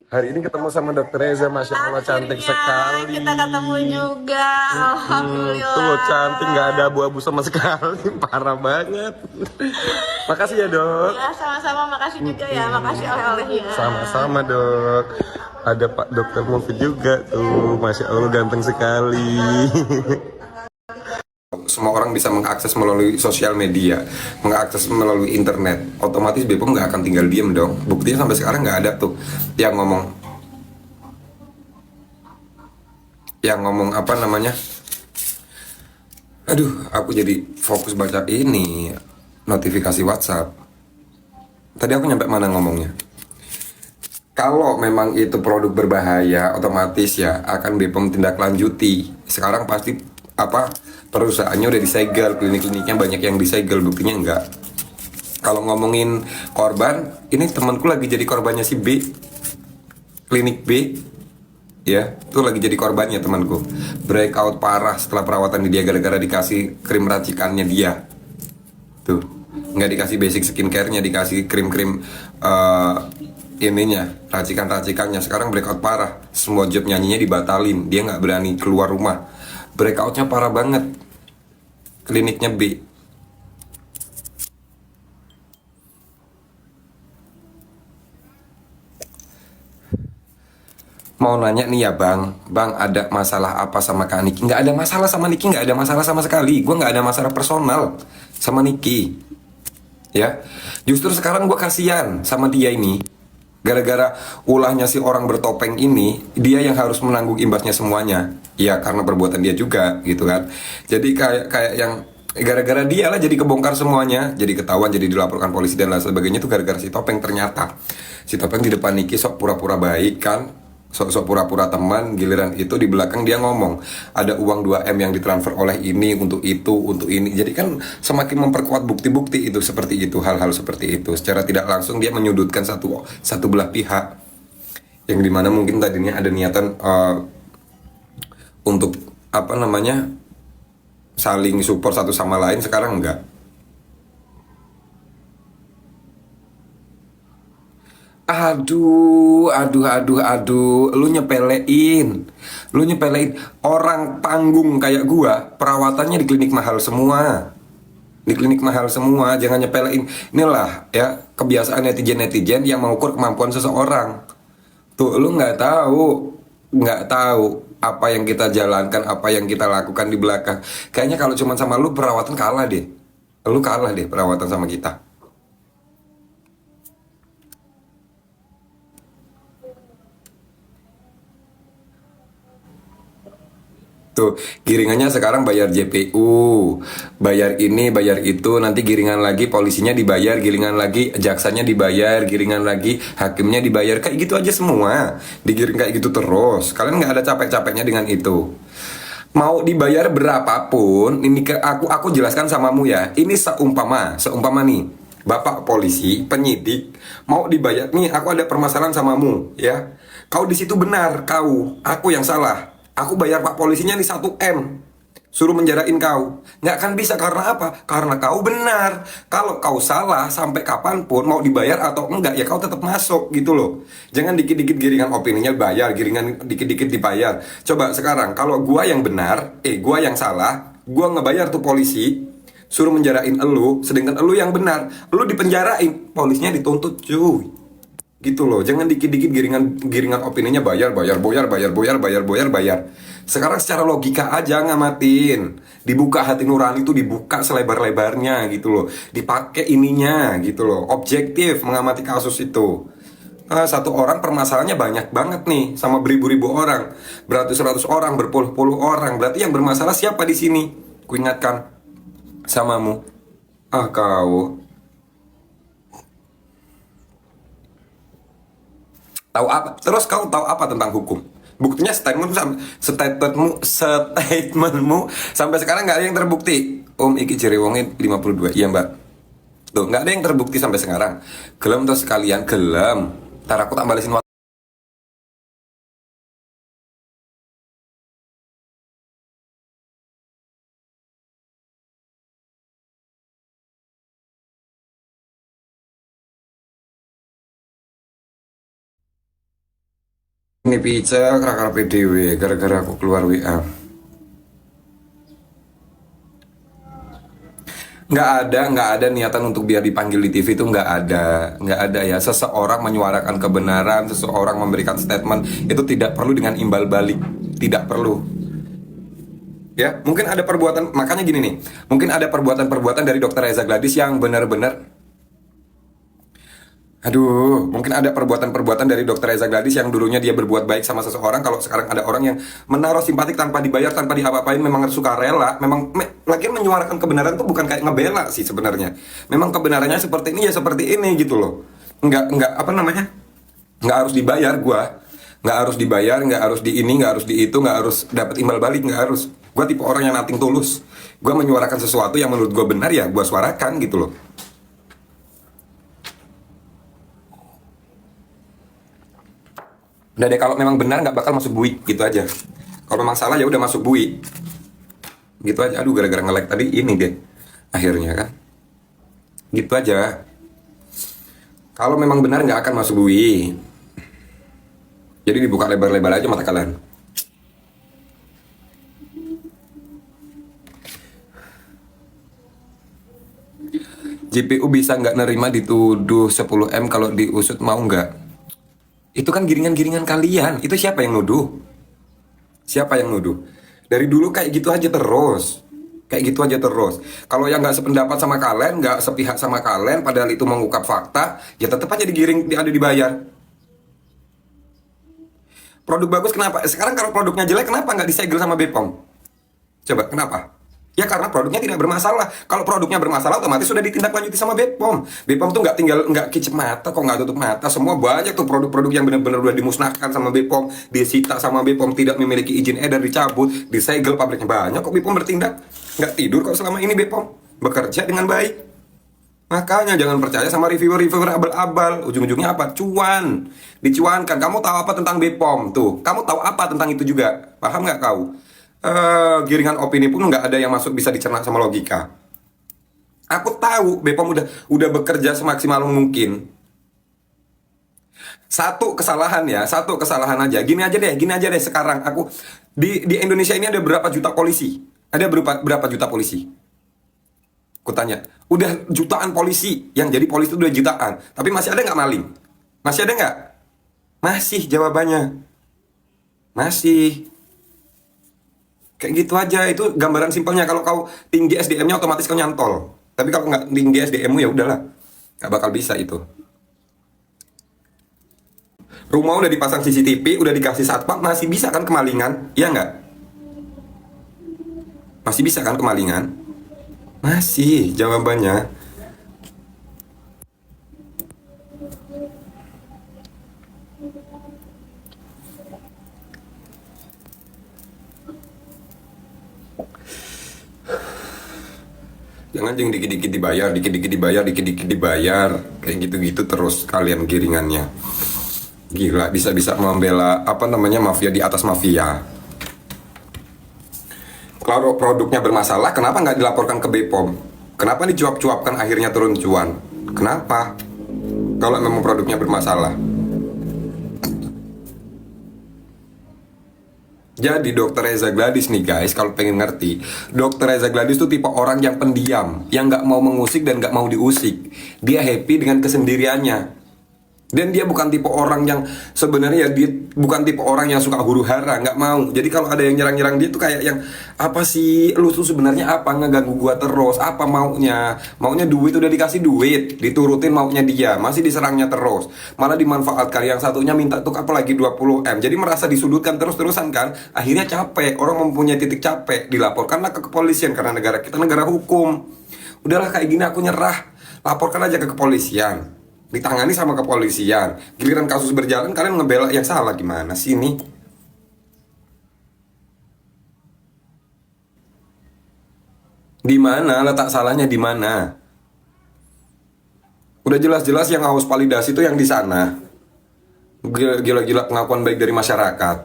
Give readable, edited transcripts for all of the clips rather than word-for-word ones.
Hari ini ketemu sama Dokter Reza, Masya Allah cantik Akhirnya sekali. kita ketemu juga. Tuh Alhamdulillah. cantik, nggak ada abu-abu sama sekali, parah banget. Makasih ya dok. Ya, sama-sama. Makasih juga ya. Makasih oleh-olehnya. Sama-sama dok. Ada Pak Dokter Mufid juga tuh, Masya Allah ganteng sekali. Semua orang bisa mengakses melalui sosial media, mengakses melalui internet, otomatis BPOM nggak akan tinggal diem dong. Buktinya sampai sekarang nggak ada tuh yang ngomong apa namanya. Aduh, aku jadi fokus baca ini notifikasi WhatsApp. Tadi aku nyampe mana ngomongnya? Kalau memang itu produk berbahaya, otomatis ya akan BPOM tindak lanjuti. Sekarang pasti apa perusahaannya udah disegel, klinik-kliniknya banyak yang disegel, buktinya enggak. Kalau ngomongin korban, ini temanku lagi jadi korbannya si B, klinik B, ya, itu lagi jadi korbannya temanku. Breakout parah setelah perawatan di dia gara-gara dikasih krim racikannya dia. Tuh, nggak dikasih basic skincare-nya, dikasih krim-krim ininya, racikan-racikannya. Sekarang breakout parah, semua job nyanyinya dibatalin, dia nggak berani keluar rumah. Breakoutnya parah banget, kliniknya B. Mau nanya nih ya bang ada masalah apa sama Kak Niki? Nggak ada masalah sama Niki, nggak ada masalah sama sekali. Gue nggak ada masalah personal sama Niki, ya. Justru sekarang gue kasihan sama dia ini. Gara-gara ulahnya si orang bertopeng ini, dia yang harus menanggung imbasnya semuanya. Ya karena perbuatan dia juga, gitu kan. Jadi kayak kayak yang gara-gara dia lah jadi kebongkar semuanya, jadi ketahuan, jadi dilaporkan polisi dan lain sebagainya itu gara-gara si topeng. Ternyata si topeng di depan Niki sok pura-pura baik kan, sok-sok pura-pura teman, giliran itu di belakang dia ngomong ada uang 2M yang ditransfer oleh ini untuk itu, untuk ini. Jadi kan semakin memperkuat bukti-bukti itu, seperti itu, hal-hal seperti itu. Secara tidak langsung dia menyudutkan satu satu belah pihak yang dimana mungkin tadinya ada niatan untuk apa namanya saling support satu sama lain, sekarang enggak. Aduh, lu nyepelein orang panggung kayak gua, perawatannya di klinik mahal semua, di klinik mahal semua, jangan nyepelein. Inilah ya kebiasaan netizen-netizen yang mengukur kemampuan seseorang. Tuh, lu nggak tahu apa yang kita jalankan, apa yang kita lakukan di belakang. Kayaknya kalau cuma sama lu perawatan kalah deh, lu kalah deh perawatan sama kita. Tuh, giringannya sekarang bayar JPU, bayar ini, bayar itu, nanti giringan lagi polisinya dibayar, giringan lagi jaksanya dibayar, giringan lagi hakimnya dibayar, kayak gitu aja semua. Digiring kayak gitu terus. Kalian nggak ada capek-capeknya dengan itu. Mau dibayar berapapun, ini ke aku jelaskan samamu ya. Ini seumpama nih. Bapak polisi, penyidik, mau dibayar nih, aku ada permasalahan samamu, ya. Kau di situ benar, aku yang salah. Aku bayar Pak polisinya nih 1M, suruh menjarain kau. Nggak akan bisa, karena apa? Karena kau benar. Kalau kau salah, sampai kapanpun mau dibayar atau enggak, ya kau tetap masuk gitu loh. Jangan dikit-dikit giringan opininya bayar, giringan dikit-dikit dibayar. Coba sekarang, kalau gua yang benar, gua yang salah, gua ngebayar tuh polisi, suruh menjarain elu, sedangkan elu yang benar, elu dipenjarain, polisinya dituntut cuy. Gitu loh, jangan dikit-dikit giringan giringan opininya bayar, bayar, bayar, bayar, bayar, bayar, bayar, bayar. Sekarang secara logika aja ngamatin, dibuka hati nurani itu, dibuka selebar-lebarnya gitu loh, dipakai ininya gitu loh, objektif mengamati kasus itu. Satu orang permasalahannya banyak banget nih sama beribu-ribu orang, beratus-ratus orang, berpuluh-puluh orang. Berarti yang bermasalah siapa di sini? Kuingatkan samamu. Kau tahu apa? Terus kau tahu apa tentang hukum? Buktinya statementmu sampai sekarang nggak ada yang terbukti. Om iki jere wonge 52. Iya mbak. Tuh nggak ada yang terbukti sampai sekarang. Gelem terus sekalian gelem. Ntar aku tak balesin Ini pica kakak PDW gara-gara aku keluar WA. Nggak ada niatan untuk biar dipanggil di TV itu nggak ada ya. Seseorang menyuarakan kebenaran, seseorang memberikan statement itu tidak perlu dengan imbal balik, tidak perlu. Ya, mungkin ada perbuatan, makanya gini nih, mungkin ada perbuatan-perbuatan dari Dokter Reza Gladys yang benar-benar, aduh, mungkin ada perbuatan-perbuatan dari Dokter Reza Gladys yang dulunya dia berbuat baik sama seseorang, kalau sekarang ada orang yang menaruh simpatik tanpa dibayar, tanpa diapa-apain, memang suka rela, memang lagian menyuarakan kebenaran tuh bukan kayak ngebela sih sebenarnya. Memang kebenarannya seperti ini ya seperti ini gitu loh. Nggak apa namanya? Nggak harus dibayar gua. Nggak harus dibayar, nggak harus di ini, nggak harus di itu, nggak harus dapat imbal balik, nggak harus. Gua tipe orang yang nating tulus. Gua menyuarakan sesuatu yang menurut gua benar ya gua suarakan gitu loh. Udah deh, kalau memang benar nggak bakal masuk bui gitu aja. Kalau memang salah ya udah masuk bui gitu aja. Aduh, gara-gara nge-lag tadi ini deh akhirnya kan gitu aja. Kalau memang benar nggak akan masuk bui, jadi dibuka lebar-lebar aja mata kalian. JPU bisa nggak nerima dituduh 10M, kalau diusut mau nggak? Itu kan giringan-giringan kalian. Itu siapa yang nuduh? Siapa yang nuduh? Dari dulu kayak gitu aja terus. Kayak gitu aja terus. Kalau yang nggak sependapat sama kalian, nggak sepihak sama kalian, padahal itu mengungkap fakta, ya tetap aja digiring, ada dibayar. Produk bagus kenapa? Sekarang kalau produknya jelek, kenapa nggak disegel sama BPOM? Coba, kenapa? Ya karena produknya tidak bermasalah. Kalau produknya bermasalah, otomatis sudah ditindaklanjuti sama BPOM. BPOM tuh nggak kicip mata, kok nggak tutup mata. Semua banyak tuh produk-produk yang benar-benar udah dimusnahkan sama BPOM, disita sama BPOM, tidak memiliki izin edar, dicabut, disegel pabriknya. Banyak kok BPOM bertindak. Nggak tidur kok selama ini BPOM. Bekerja dengan baik. Makanya jangan percaya sama reviewer-reviewer abal-abal. Ujung-ujungnya apa? Cuan. Dicuankan. Kamu tahu apa tentang BPOM? Tuh, kamu tahu apa tentang itu juga? Paham nggak kau? Giringan opini pun nggak ada yang masuk bisa dicerna sama logika. Aku tahu BPOM udah bekerja semaksimal mungkin. Satu kesalahan ya, satu kesalahan aja. Gini aja deh sekarang aku di Indonesia ini ada berapa juta polisi? Ada berapa juta polisi? Kutanya, udah jutaan polisi, yang jadi polisi itu udah jutaan, tapi masih ada nggak maling? Masih ada nggak? Masih, jawabannya masih. Kayak gitu aja, itu gambaran simpelnya. Kalau kau tinggi SDM-nya otomatis kau nyantol. Tapi kalau nggak tinggi SDM-mu ya udahlah, nggak bakal bisa itu. Rumah udah dipasang CCTV, udah dikasih satpam, masih bisa kan kemalingan? Iya nggak? Masih bisa kan kemalingan? Masih, jawabannya. Jangan yang dikit-dikit dibayar, dikit-dikit dibayar, dikit-dikit dibayar. Kayak gitu-gitu terus kalian giringannya. Gila, bisa-bisa membela apa namanya mafia di atas mafia. Kalau produknya bermasalah, kenapa nggak dilaporkan ke BPOM? Kenapa dicuap-cuapkan akhirnya turun cuan? Kenapa? Kalau memang produknya bermasalah. Jadi Dokter Reza Gladys nih guys, kalau pengen ngerti, Dokter Reza Gladys tuh tipe orang yang pendiam, yang nggak mau mengusik dan nggak mau diusik. Dia happy dengan kesendiriannya. Dan dia bukan tipe orang yang sebenarnya dia bukan tipe orang yang suka huru hara, nggak mau. Jadi kalau ada yang nyerang-nyerang dia tuh kayak yang apa sih, lu tuh sebenarnya apa, ngeganggu gua terus, apa maunya? Maunya duit, udah dikasih duit, diturutin maunya dia, masih diserangnya terus. Malah dimanfaatkan, yang satunya minta tuh apa lagi 20M. Jadi merasa disudutkan terus-terusan kan. Akhirnya capek, orang mempunyai titik capek, dilaporkanlah ke kepolisian karena negara kita negara hukum. Udahlah kayak gini aku nyerah, laporkan aja ke kepolisian, ditangani sama kepolisian. Giliran kasus berjalan kalian ngebela yang salah, gimana sih ini? Di mana letak salahnya, di mana? Udah jelas-jelas yang haus validasi itu yang di sana. Gila-gila pengakuan baik dari masyarakat.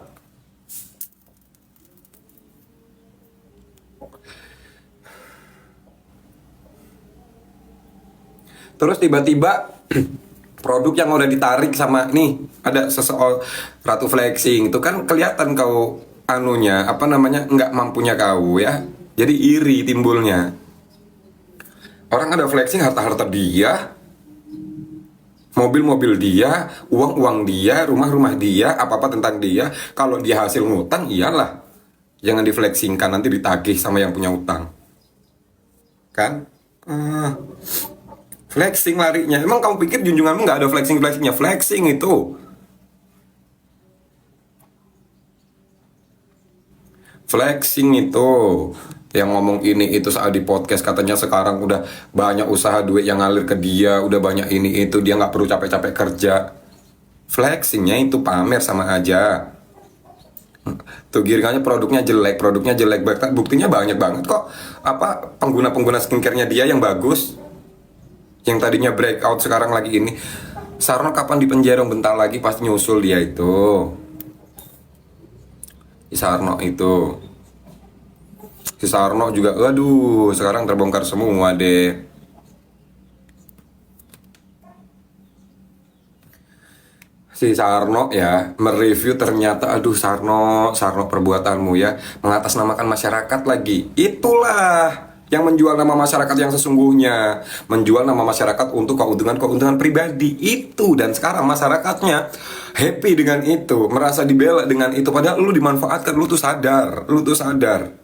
Terus tiba-tiba produk yang udah ditarik sama nih ada seseorang Ratu flexing itu kan kelihatan kau anunya apa namanya nggak mampunya kau ya, jadi iri timbulnya. Orang ada flexing harta-harta dia, mobil-mobil dia, uang-uang dia, rumah-rumah dia, apa-apa tentang dia. Kalau dia hasil ngutang, iyalah. Jangan diflexingkan, nanti ditagih sama yang punya utang. Kan? Flexing larinya. Emang kamu pikir junjunganmu nggak ada flexing-flexingnya? Flexing itu. Flexing itu. Yang ngomong ini itu saat di podcast katanya sekarang udah banyak usaha duit yang ngalir ke dia, udah banyak ini itu, dia nggak perlu capek-capek kerja. Flexingnya itu pamer sama aja. Tuh giringannya produknya jelek banget. Buktinya banyak banget kok. Apa pengguna skincare-nya dia yang bagus, yang tadinya breakout sekarang lagi ini. Sarno kapan di penjara bentar lagi pasti nyusul dia itu. Sarno itu. Si Sarno juga, aduh, sekarang terbongkar semua deh. Si Sarno ya mereview ternyata, aduh Sarno perbuatanmu ya mengatasnamakan masyarakat lagi. Itulah yang menjual nama masyarakat yang sesungguhnya, menjual nama masyarakat untuk keuntungan pribadi itu. Dan sekarang masyarakatnya happy dengan itu, merasa dibela dengan itu, padahal lu dimanfaatkan, lu tuh sadar.